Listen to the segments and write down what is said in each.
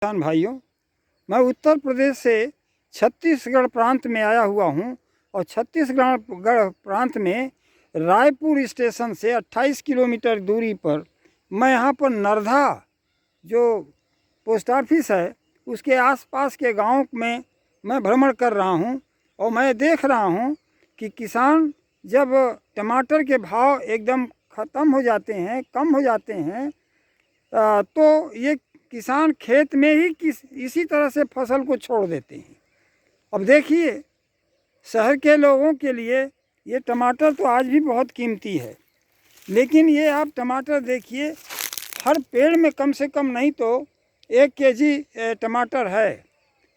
किसान भाइयों, मैं उत्तर प्रदेश से छत्तीसगढ़ प्रांत में आया हुआ हूँ और छत्तीसगढ़ प्रांत में रायपुर स्टेशन से 28 किलोमीटर दूरी पर मैं यहाँ पर नरधा जो पोस्ट ऑफिस है उसके आसपास के गांव में मैं भ्रमण कर रहा हूँ और मैं देख रहा हूँ कि किसान जब टमाटर के भाव एकदम ख़त्म हो जाते हैं, कम हो जाते हैं, तो ये किसान खेत में ही इसी तरह से फसल को छोड़ देते हैं। अब देखिए, शहर के लोगों के लिए ये टमाटर तो आज भी बहुत कीमती है, लेकिन ये आप टमाटर देखिए, हर पेड़ में कम से कम नहीं तो 1 केजी टमाटर है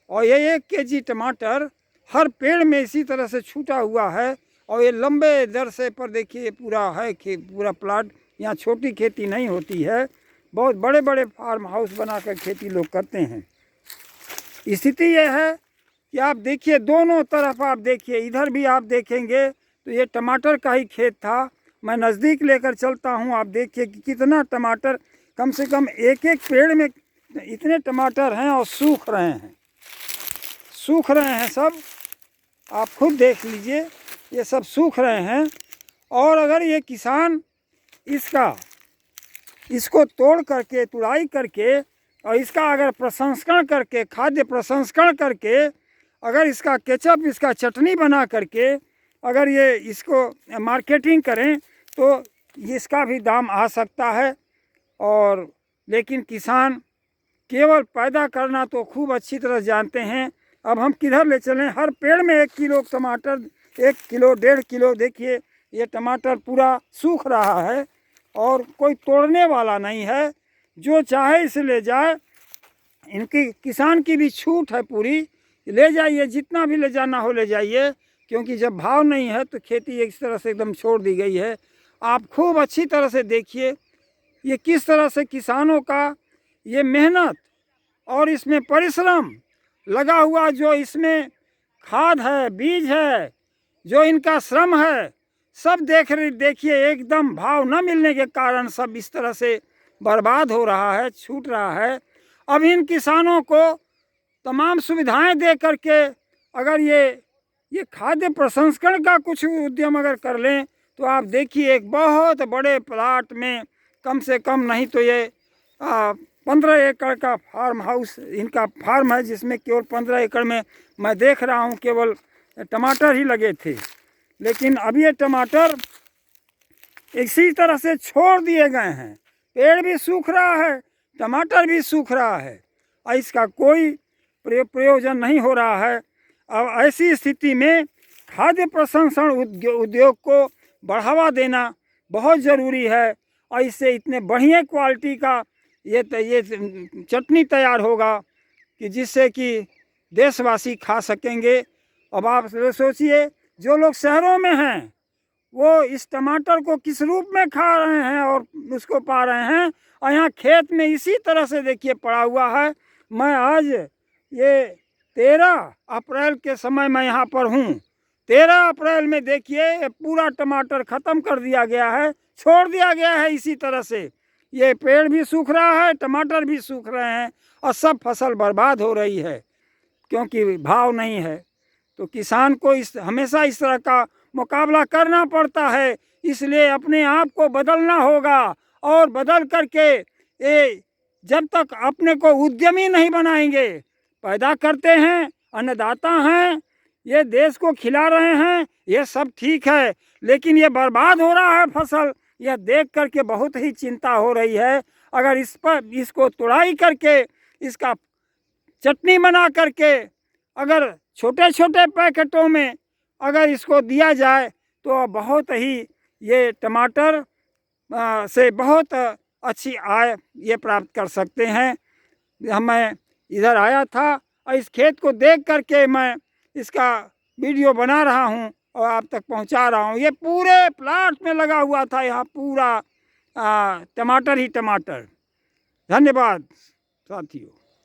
और ये 1 केजी टमाटर हर पेड़ में इसी तरह से छूटा हुआ है और ये लंबे दर से पर देखिए पूरा है पूरा प्लाट। यहाँ छोटी खेती नहीं होती है, बहुत बड़े बड़े फार्म हाउस बनाकर खेती लोग करते हैं। स्थिति यह है कि आप देखिए दोनों तरफ, आप देखिए इधर भी आप देखेंगे तो ये टमाटर का ही खेत था। मैं नज़दीक लेकर चलता हूँ, आप देखिए कि कितना टमाटर, कम से कम एक एक पेड़ में इतने टमाटर हैं और सूख रहे हैं सब। आप खुद देख लीजिए, ये सब सूख रहे हैं। और अगर ये किसान इसको तोड़ करके, तुड़ाई करके और इसका अगर प्रसंस्करण करके, खाद्य प्रसंस्करण करके, अगर इसका केचप, इसका चटनी बना करके अगर ये इसको मार्केटिंग करें तो इसका भी दाम आ सकता है। और लेकिन किसान केवल पैदा करना तो खूब अच्छी तरह जानते हैं। अब हम किधर ले चलें? हर पेड़ में 1 किलो टमाटर, 1 किलो 1.5 किलो, देखिए ये टमाटर पूरा सूख रहा है और कोई तोड़ने वाला नहीं है। जो चाहे इसे ले जाए, इनकी किसान की भी छूट है पूरी, ले जाइए, जितना भी ले जाना हो ले जाइए, क्योंकि जब भाव नहीं है तो खेती इस तरह से एकदम छोड़ दी गई है। आप खूब अच्छी तरह से देखिए ये किस तरह से किसानों का ये मेहनत और इसमें परिश्रम लगा हुआ, जो इसमें खाद है, बीज है, जो इनका श्रम है, सब देखिए एकदम भाव न मिलने के कारण सब इस तरह से बर्बाद हो रहा है, छूट रहा है। अब इन किसानों को तमाम सुविधाएं दे करके अगर ये खाद्य प्रसंस्करण का कुछ उद्यम अगर कर लें तो आप देखिए एक बहुत बड़े प्लाट में, कम से कम नहीं तो ये 15 एकड़ का फार्म हाउस इनका फार्म है, जिसमें केवल 15 एकड़ में मैं देख रहा हूँ केवल टमाटर ही लगे थे। लेकिन अब ये टमाटर इसी तरह से छोड़ दिए गए हैं, पेड़ भी सूख रहा है, टमाटर भी सूख रहा है और इसका कोई प्रयोजन नहीं हो रहा है। अब ऐसी स्थिति में खाद्य प्रसंस्करण उद्योग को बढ़ावा देना बहुत ज़रूरी है और इससे इतने बढ़िया क्वालिटी का ये चटनी तैयार होगा कि जिससे कि देशवासी खा सकेंगे। अब आप सोचिए, जो लोग शहरों में हैं वो इस टमाटर को किस रूप में खा रहे हैं और उसको पा रहे हैं, और यहाँ खेत में इसी तरह से देखिए पड़ा हुआ है। मैं आज ये 13 अप्रैल के समय मैं यहाँ पर हूँ। 13 अप्रैल में देखिए पूरा टमाटर ख़त्म कर दिया गया है, छोड़ दिया गया है इसी तरह से। ये पेड़ भी सूख रहा है, टमाटर भी सूख रहे हैं और सब फसल बर्बाद हो रही है क्योंकि भाव नहीं है। तो किसान को हमेशा इस तरह का मुकाबला करना पड़ता है, इसलिए अपने आप को बदलना होगा और बदल करके ये जब तक अपने को उद्यमी नहीं बनाएंगे, पैदा करते हैं, अन्नदाता हैं, ये देश को खिला रहे हैं, ये सब ठीक है, लेकिन ये बर्बाद हो रहा है फसल, यह देख करके बहुत ही चिंता हो रही है। अगर इसको तुड़ाई करके, इसका चटनी बना करके, अगर छोटे छोटे पैकेटों में अगर इसको दिया जाए तो बहुत ही ये टमाटर से बहुत अच्छी आय ये प्राप्त कर सकते हैं। मैं इधर आया था और इस खेत को देख करके मैं इसका वीडियो बना रहा हूँ और आप तक पहुँचा रहा हूँ। ये पूरे प्लाट में लगा हुआ था, यहाँ पूरा टमाटर ही टमाटर। धन्यवाद साथियों।